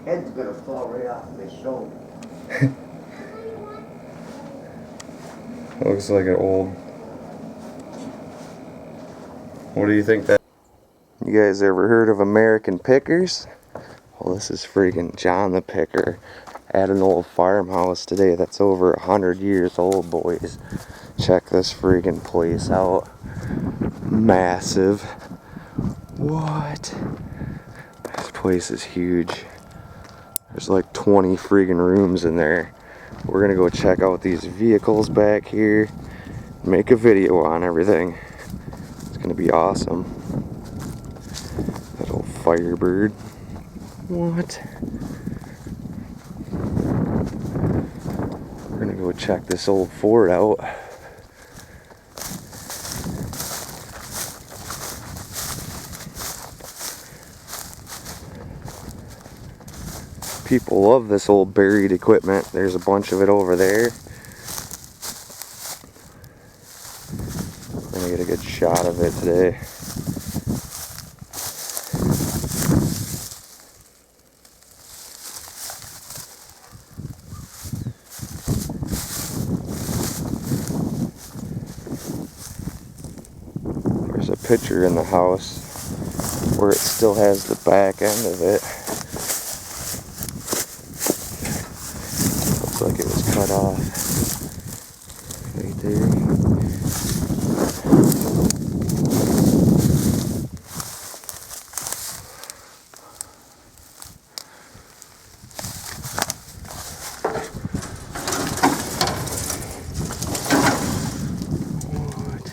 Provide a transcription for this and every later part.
Head's gonna fall right off my shoulder. Looks like an old. What do you think that? You guys ever heard of American pickers? Well, this is freaking John the Picker at an old farmhouse today that's over 100 years old, boys. Check this freaking place out. Massive. What? This place is huge. There's like 20 freaking rooms in there. We're gonna go check out these vehicles back here, make a video on everything. It's gonna be awesome. That old Firebird. What? We're gonna go check this old Ford out. People love this old buried equipment. There's a bunch of it over there. We're gonna get a good shot of it today. There's a picture in the house where it still has the back end of it. Looks like it was cut off right there. What?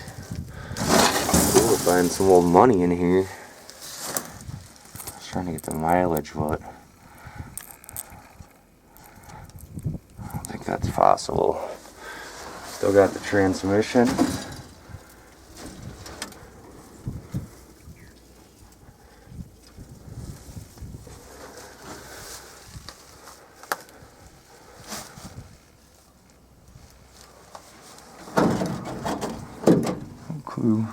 We'll find some old money in here. I was trying to get the mileage, but I don't think that's possible. Still got the transmission. No clue.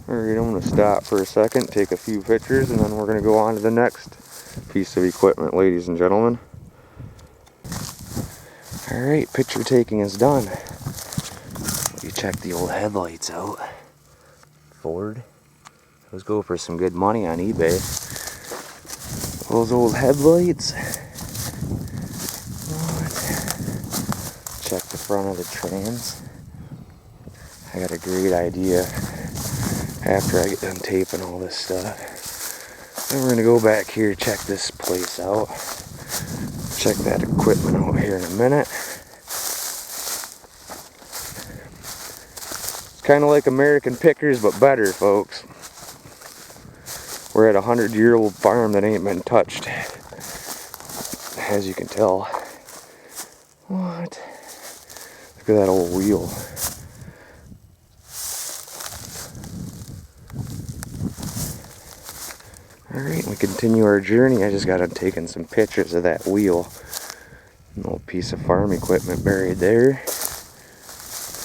Alright, I'm going to stop for a second, take a few pictures, and then we're going to go on to the next piece of equipment, ladies and gentlemen. Alright, picture taking is done. You check the old headlights out. Ford. Those go for some good money on eBay. Those old headlights. What? Check the front of the trans. I got a great idea after I get done taping all this stuff. Then we're gonna go back here, check this place out. Check that equipment out here in a minute. It's kind of like American pickers, but better, folks. We're at a 100-year-old farm that ain't been touched, as you can tell. What? Look at that old wheel. Alright, we continue our journey. I just got done taking some pictures of that wheel. An old piece of farm equipment buried there.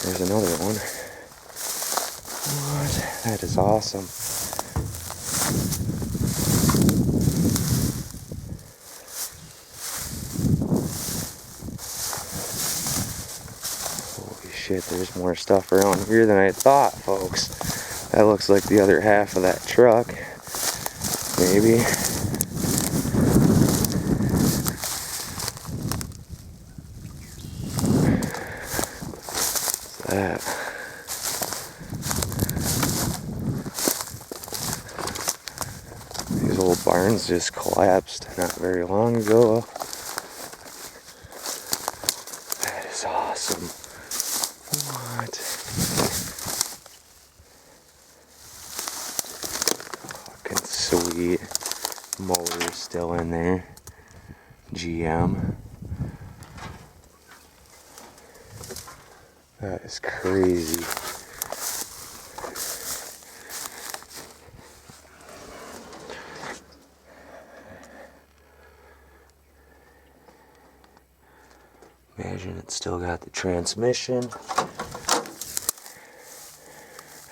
There's another one. What? That is awesome. Holy shit, there's more stuff around here than I thought, folks. That looks like the other half of that truck. Maybe. What's that? These old barns just collapsed not very long ago. That is awesome. What? Fucking sweet. Motor's still in there. GM. That is crazy. Imagine it's still got the transmission. How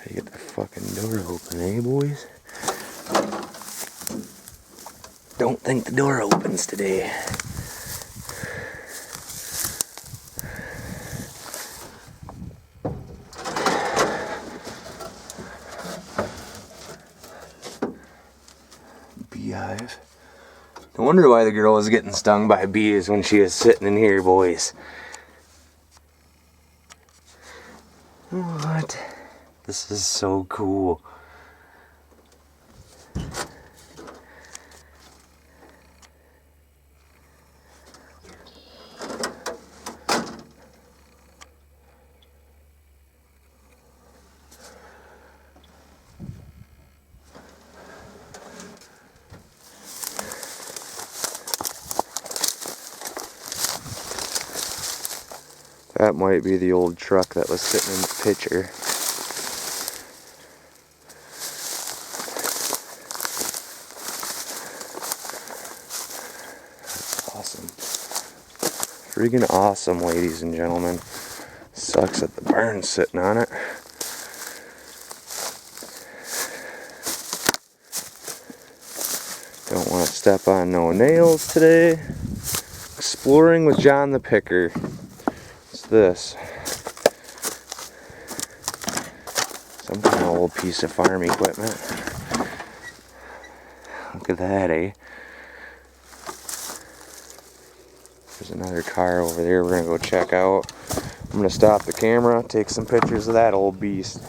do you get the fucking door open, eh, boys? Don't think the door opens today. Beehive. No wonder why the girl was getting stung by bees when she was sitting in here, boys. What? This is so cool. That might be the old truck that was sitting in the picture. Awesome. Freaking awesome, ladies and gentlemen. Sucks that the barn's sitting on it. Don't want to step on no nails today. Exploring with John the Picker. What's this? Some kind of old piece of farm equipment. Look at that, eh? There's another car over there we're gonna go check out. I'm gonna stop the camera, take some pictures of that old beast.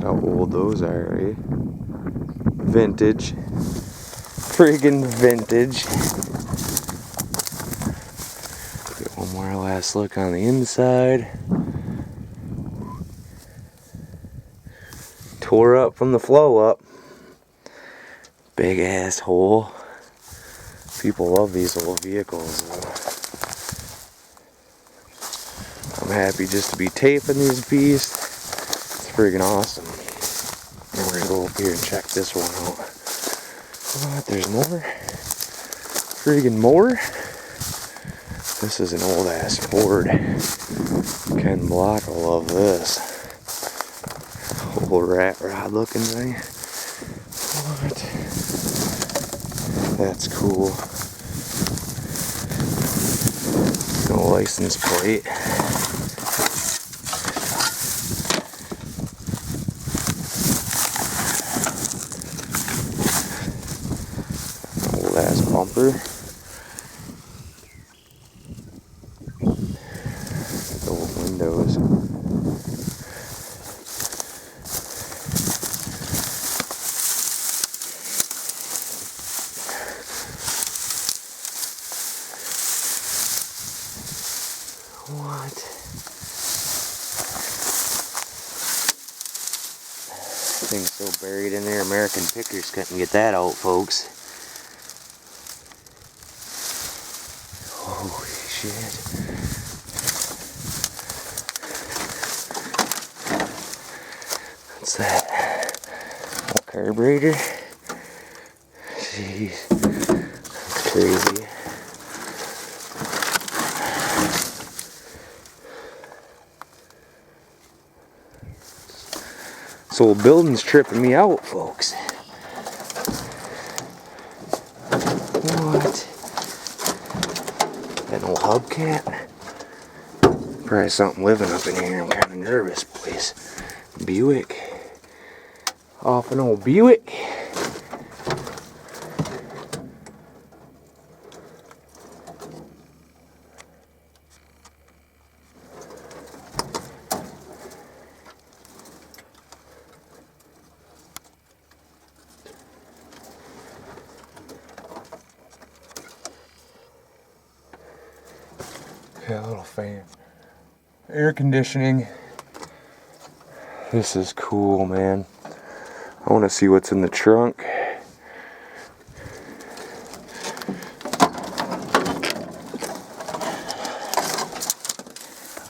How old those are, eh? Vintage. Friggin' vintage. Get one more last look on the inside. Tore up from the flow up. Big ass hole. People love these old vehicles. I'm happy just to be taping these beasts. It's friggin' awesome. And we're gonna go up here and check this one out. What? There's more? Friggin' more? This is an old ass Ford. Ken Block will love this. Old rat rod looking thing. What? That's cool. No license plate. Old ass bumper. Old windows. What? Thing's so buried in there, American Pickers couldn't get that out, folks. Holy shit. What's that? A carburetor? Jeez. That's crazy. This old building's tripping me out, folks. What? That old hubcap? Probably something living up in here. I'm kind of nervous, boys. Buick. Off an old Buick. Yeah, a little fan. Air conditioning. This is cool, man. I want to see what's in the trunk.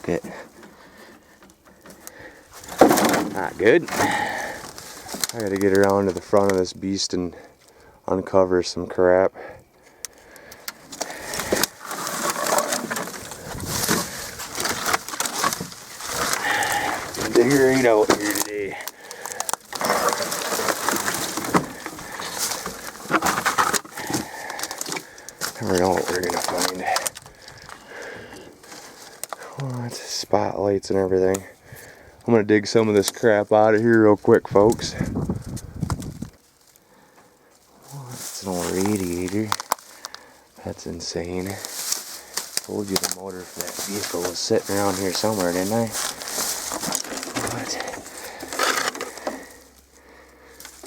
Okay. Not good. I gotta get around to the front of this beast and uncover some crap. Figure it out here today. Never know what we're gonna find. What? Spotlights and everything. I'm gonna dig some of this crap out of here real quick, folks. Oh, it's an old radiator. That's insane. Told you the motor for that vehicle was sitting around here somewhere, didn't I? What?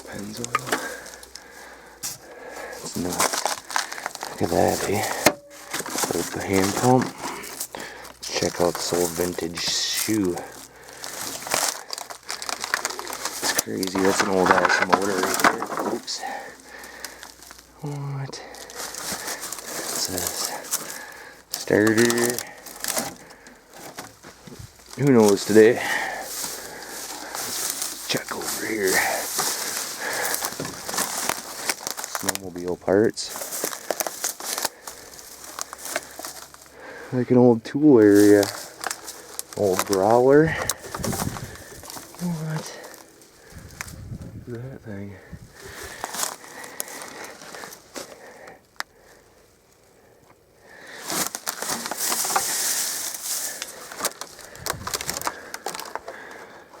Pennzoil. That's nuts. Look at that, eh? Old hand pump. Let's check out this old vintage shoe. It's crazy. That's an old ass motor right there, folks. What? What's this? Starter. Who knows today? Let's check over here. Snowmobile parts. Like an old tool area. Old brawler. What? Look at that thing.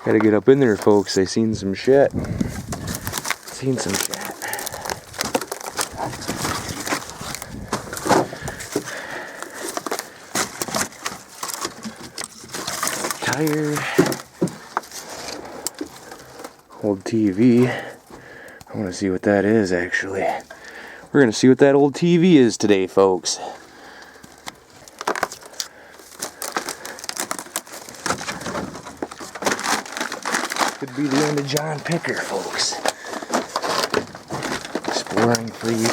Gotta get up in there, folks. I seen some shit. Seen some shit. Tire. Old TV. I want to see what that is, actually. We're gonna see what that old TV is today, folks. Could be the end of John Picker, folks. Exploring for you.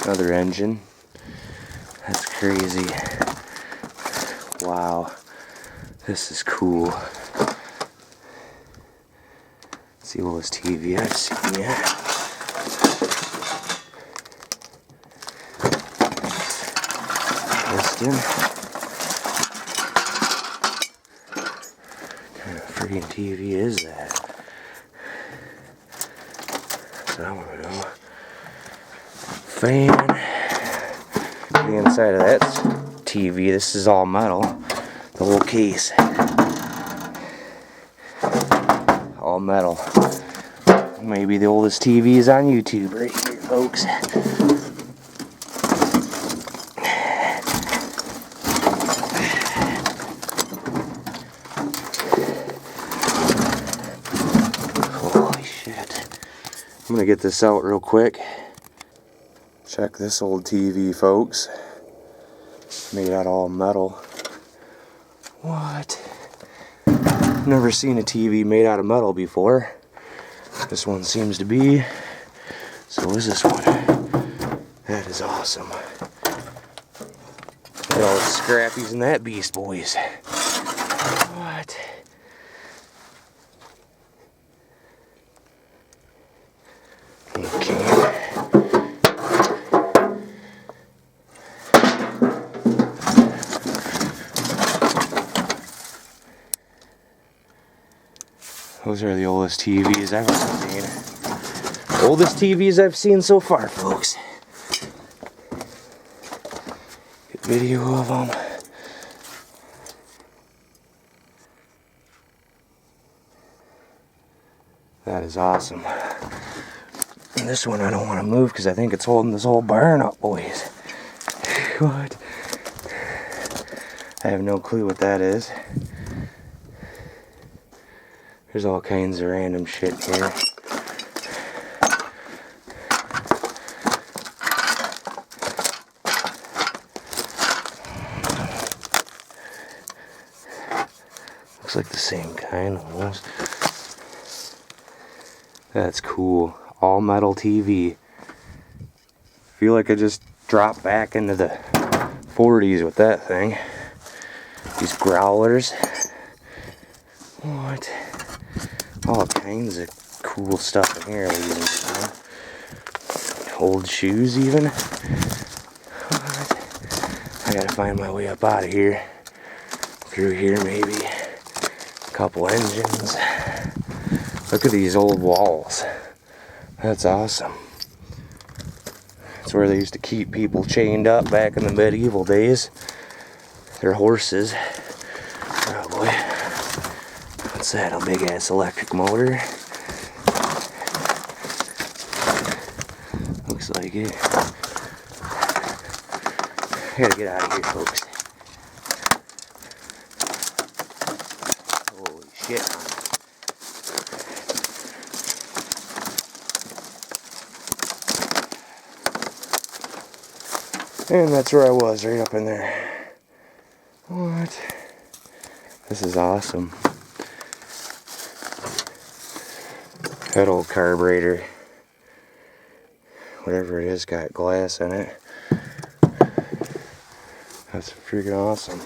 Another engine. That's crazy. Wow. This is cool. It's the oldest TV I've seen yet. What kind of freaking TV is that? So I want to know. Fan. The inside of that TV, this is all metal. The whole case. All metal. Maybe the oldest TVs on YouTube right here, folks. I'm gonna get this out real quick. Check this old TV, folks. Made out of all metal. What? Never seen a TV made out of metal before. This one seems to be. So is this one. That is awesome. Look at all the scrappies in that beast, boys. What? Those are the oldest TVs I've ever seen. Oldest TVs I've seen so far, folks. Good video of them. That is awesome. And this one I don't want to move because I think it's holding this whole barn up, boys. What? I have no clue what that is. There's all kinds of random shit here. Looks like the same kind almost. That's cool. All metal TV. Feel like I just dropped back into the 40s with that thing. These growlers. What? All kinds of cool stuff in here, ladies and gentlemen. Old shoes even. What? I gotta find my way up out of here. Through here maybe. A couple engines. Look at these old walls. That's awesome. That's where they used to keep people chained up back in the medieval days. Their horses. Probably. What's that? A big ass electric motor? Looks like it. I gotta get out of here, folks. Holy shit. And that's where I was, right up in there. What? This is awesome. That old carburetor, whatever it is, got glass in it. That's freaking awesome.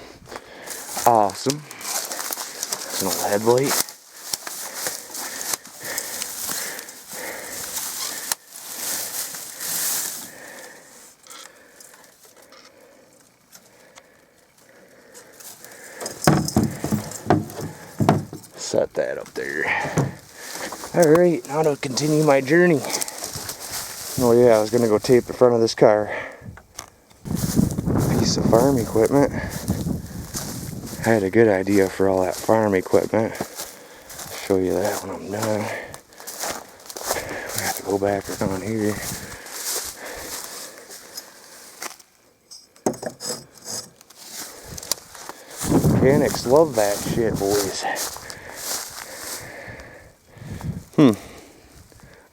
Awesome. It's an old headlight. Set that up there. Alright, now to continue my journey. Oh yeah, I was gonna go tape the front of this car. Piece of farm equipment. I had a good idea for all that farm equipment. I'll show you that when I'm done. I have to go back around here. Mechanics love that shit, boys.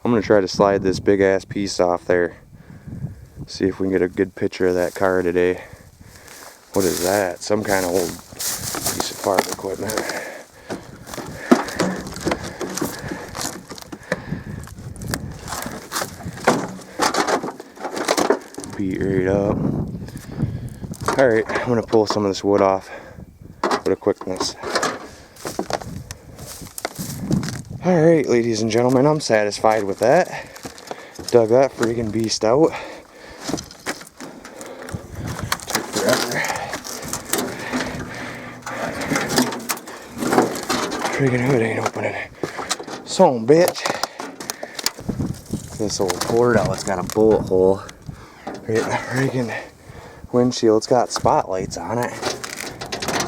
I'm gonna try to slide this big ass piece off there. See if we can get a good picture of that car today. What is that? Some kind of old piece of farm equipment. Beat right up. Alright, I'm gonna pull some of this wood off with a quickness. Alright, ladies and gentlemen, I'm satisfied with that. Dug that freaking beast out. Took forever. Freaking hood ain't opening. Son of a bitch. This old Ford out, it's got a bullet hole. Right in the freaking windshield. It's got spotlights on it.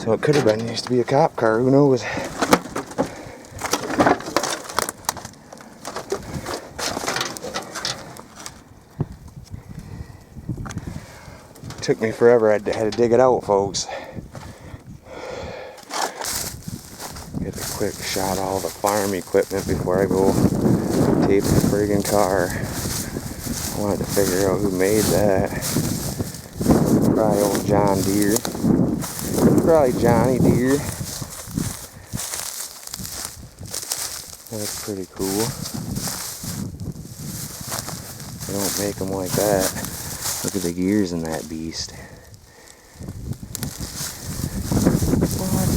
So it could have been used to be a cop car, who knows? Took me forever. I had to dig it out, folks. Get a quick shot of all the farm equipment before I go tape the friggin' car. I wanted to figure out who made that. Probably old John Deere. Probably Johnny Deere. That's pretty cool. They don't make them like that. Look at the gears in that beast. What?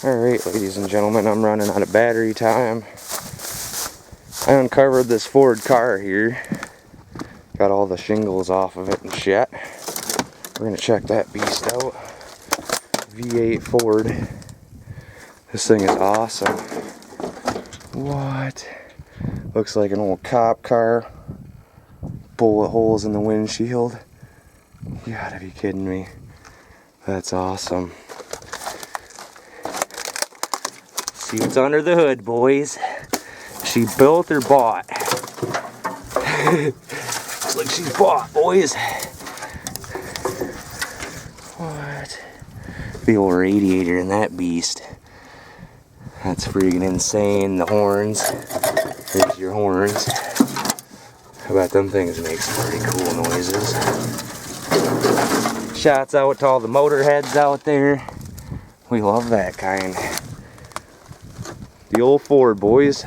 Alright, ladies and gentlemen, I'm running out of battery time. I uncovered this Ford car here. Got all the shingles off of it and shit. We're gonna check that beast out. V8 Ford. This thing is awesome. What? Looks like an old cop car. Bullet holes in the windshield. You gotta be kidding me. That's awesome. See what's under the hood, boys. She built or bought? Looks like she's bought, boys. The old radiator in that beast. That's freaking insane. The horns. There's your horns. I bet them things make some pretty cool noises. Shouts out to all the motorheads out there. We love that kind. The old Ford, boys.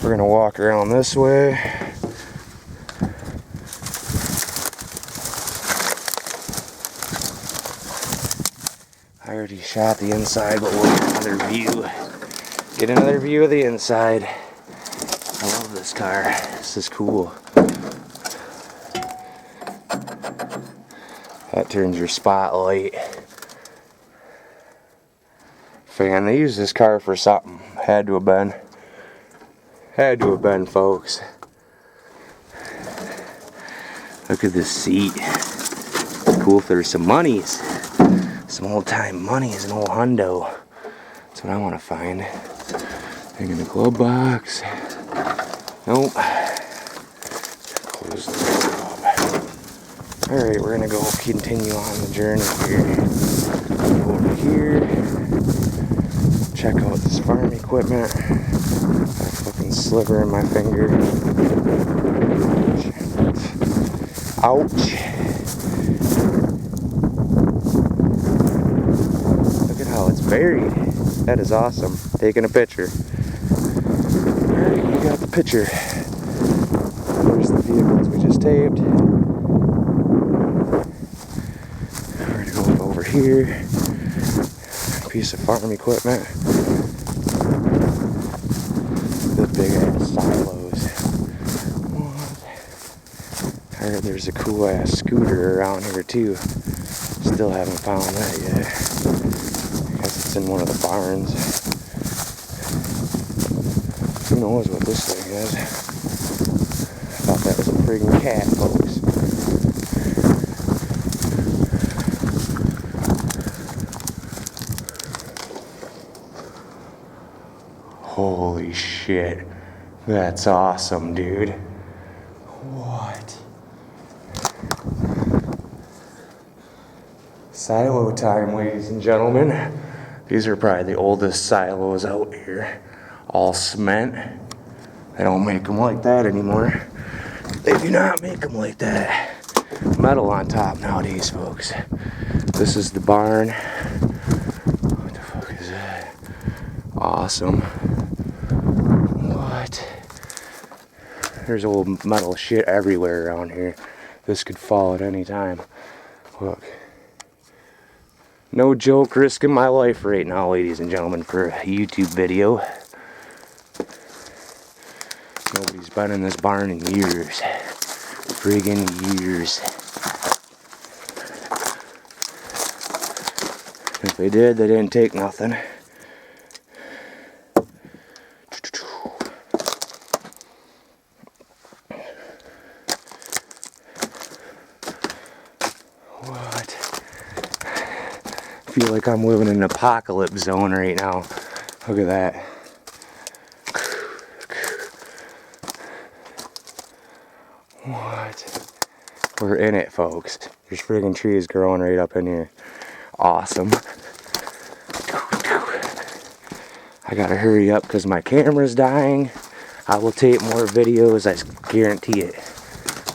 We're gonna walk around this way. I already shot the inside, but we'll get another view. Get another view of the inside. I love this car. This is cool. That turns your spotlight. Fan, they used this car for something. Had to have been. Had to have been, folks. Look at this seat. Cool if there's some monies. Some old time monies, an old hundo. That's what I want to find. Hang in the glove box. Nope. Close the door. Alright, we're gonna go continue on the journey here. Go over here. Check out this farm equipment. Got a fucking sliver in my finger. Ouch. Look at how it's buried. That is awesome. Taking a picture. Alright, we got the picture. There's the vehicles we just taped. We're gonna go over here. Piece of farm equipment. The big ass silos. What? I heard there's a cool ass scooter around here too. Still haven't found that yet. I guess it's in one of the barns. Who knows what this thing is? I thought that was a friggin' cat, folks. Holy shit. That's awesome, dude. What? Silo time, ladies and gentlemen. These are probably the oldest silos out here. All cement. They don't make them like that anymore. They do not make them like that. Metal on top nowadays, folks. This is the barn. What the fuck is that? Awesome. What? There's old metal shit everywhere around here. This could fall at any time. Look. No joke, risking my life right now, ladies and gentlemen, for a YouTube video. Nobody's been in this barn in years. Friggin' years. If they did, they didn't take nothing. What? I feel like I'm living in an apocalypse zone right now. Look at that. What? We're in it, folks. There's friggin' trees growing right up in here. Awesome. I gotta hurry up because my camera's dying. I will tape more videos, I guarantee it.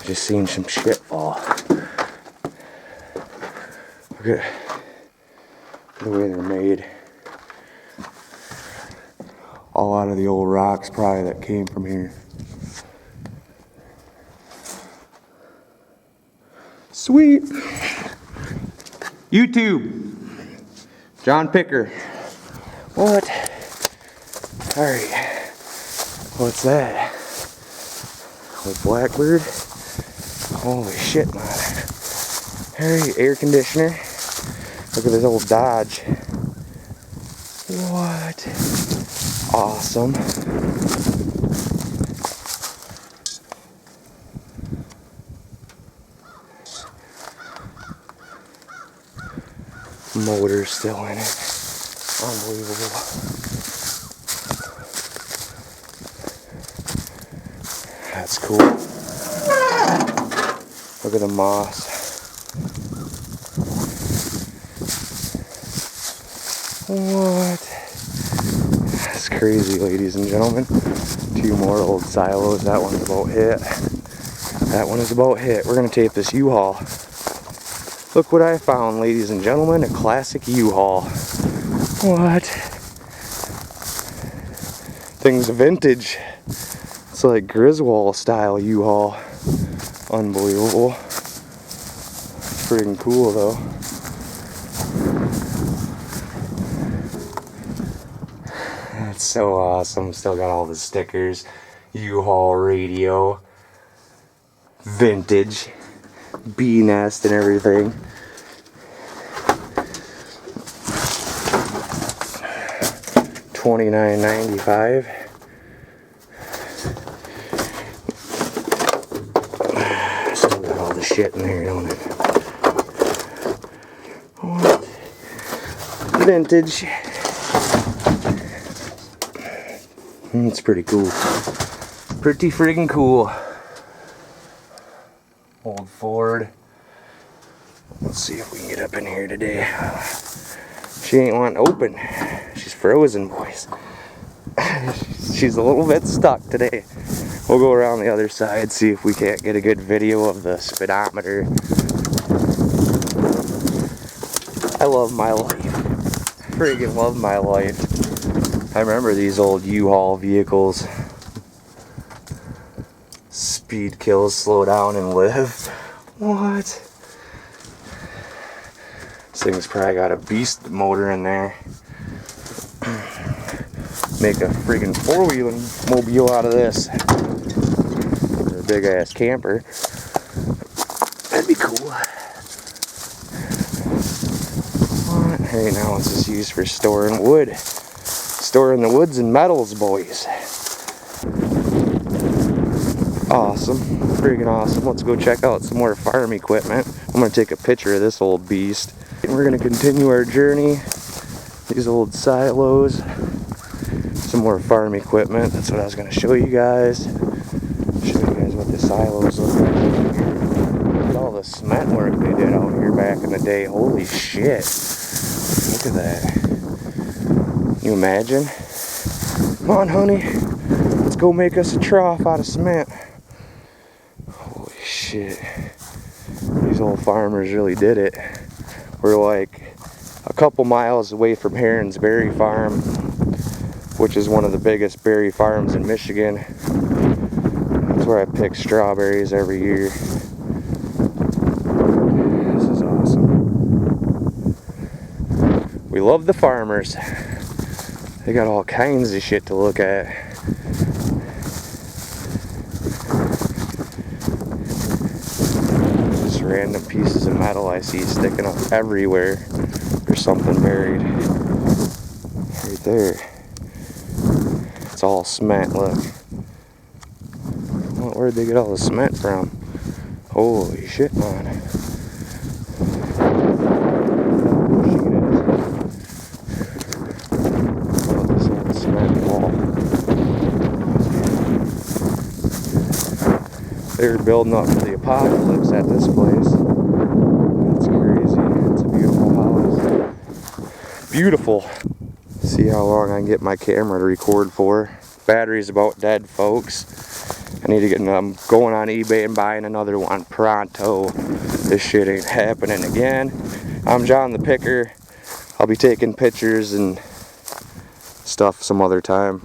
Just seen some shit fall. Look at the way they're made. All out of the old rocks probably that came from here. Sweet. YouTube. John Picker. What? Alright. What's that? Old Blackbird? Holy shit, man. Alright, air conditioner. Look at this old Dodge. What? Awesome. Motor still in it. Unbelievable. That's cool. Look at the moss. What? That's crazy, ladies and gentlemen. 2 more old silos. That one's about hit. That one is about hit. We're gonna tape this U-Haul. Look what I found, ladies and gentlemen. A classic U-Haul. What? Thing's vintage. It's like Griswold style U-Haul. Unbelievable. Freaking cool though. That's so awesome. Still got all the stickers. U-Haul radio. Vintage. Bee nest and everything. $29.95. Still got all the shit in there, don't it? What? Vintage. It's pretty cool. Pretty friggin' cool. Old Ford. Let's see if we can get up in here today. She ain't wanting to open. She's frozen, boys. She's a little bit stuck today. We'll go around the other side, see if we can't get a good video of the speedometer. I love my life. Friggin' love my life. I remember these old U-Haul vehicles. Speed kills, slow down and live. What? This thing's probably got a beast motor in there. Make a friggin' 4-wheeling mobile out of this. Or a big ass camper. That'd be cool. What? Hey, now it's just used for storing wood. Storing the woods and metals, boys. Awesome. Friggin' awesome. Let's go check out some more farm equipment. I'm gonna take a picture of this old beast. And we're gonna continue our journey. These old silos. Some more farm equipment. That's what I was gonna show you guys. Show you guys what the silos look like. Look at all the cement work they did out here back in the day. Holy shit. Look at that. Can you imagine? Come on, honey. Let's go make us a trough out of cement. Holy shit. These old farmers really did it. We're like a couple miles away from Heron's Berry Farm, which is one of the biggest berry farms in Michigan. That's where I pick strawberries every year. This is awesome. We love the farmers. They got all kinds of shit to look at. Just random pieces of metal I see sticking up everywhere. There's something buried right there. It's all cement, look. Well, where'd they get all the cement from? Holy shit, man. They're building up for the apocalypse at this place. That's crazy. It's a beautiful house. Beautiful. See how long I can get my camera to record for. Battery's about dead, folks. I need to get I'm going on eBay and buying another one pronto. This shit ain't happening again. I'm John the Picker. I'll be taking pictures and stuff some other time.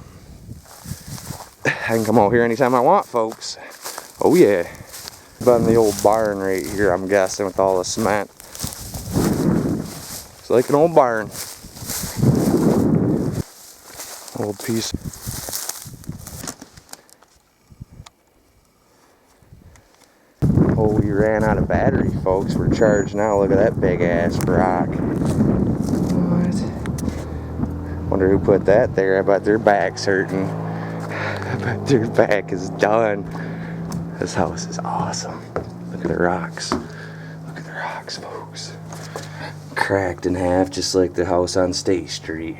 I can come out here anytime I want, folks. Oh yeah. But in the old barn right here, I'm guessing, with all the cement. It's like an old barn. Old piece. Oh, we ran out of battery, folks. We're charged now. Look at that big ass rock. What? Wonder who put that there. I bet their back's hurting. I bet their back is done. This house is awesome. Look at the rocks. Look at the rocks, folks. Cracked in half just like the house on State Street.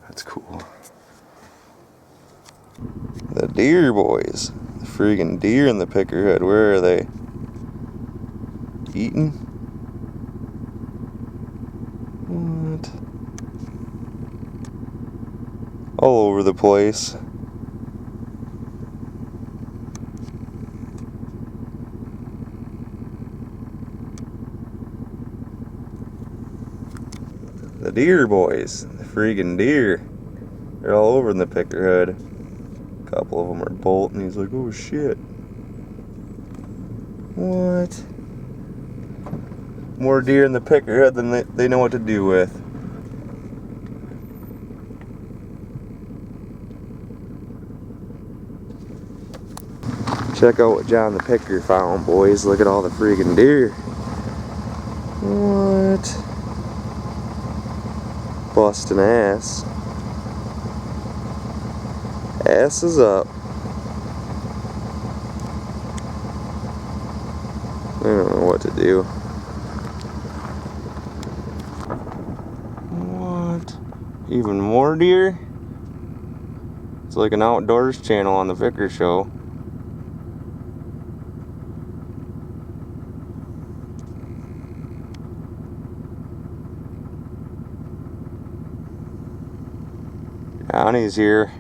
That's cool. The deer, boys. The freaking deer in the Pickerhood. Where are they? eating? What? All over the place. The deer boys, the freaking deer. They're all over in the picker hood. A couple of them are bolting. He's like, oh shit. What? More deer in the picker hood than they know what to do with. Check out what John the Picker found, boys. Look at all the freaking deer. What? Busting ass. Ass is up. I don't know what to do. What? Even more deer? It's like an outdoors channel on the Vicker show. Johnny's here.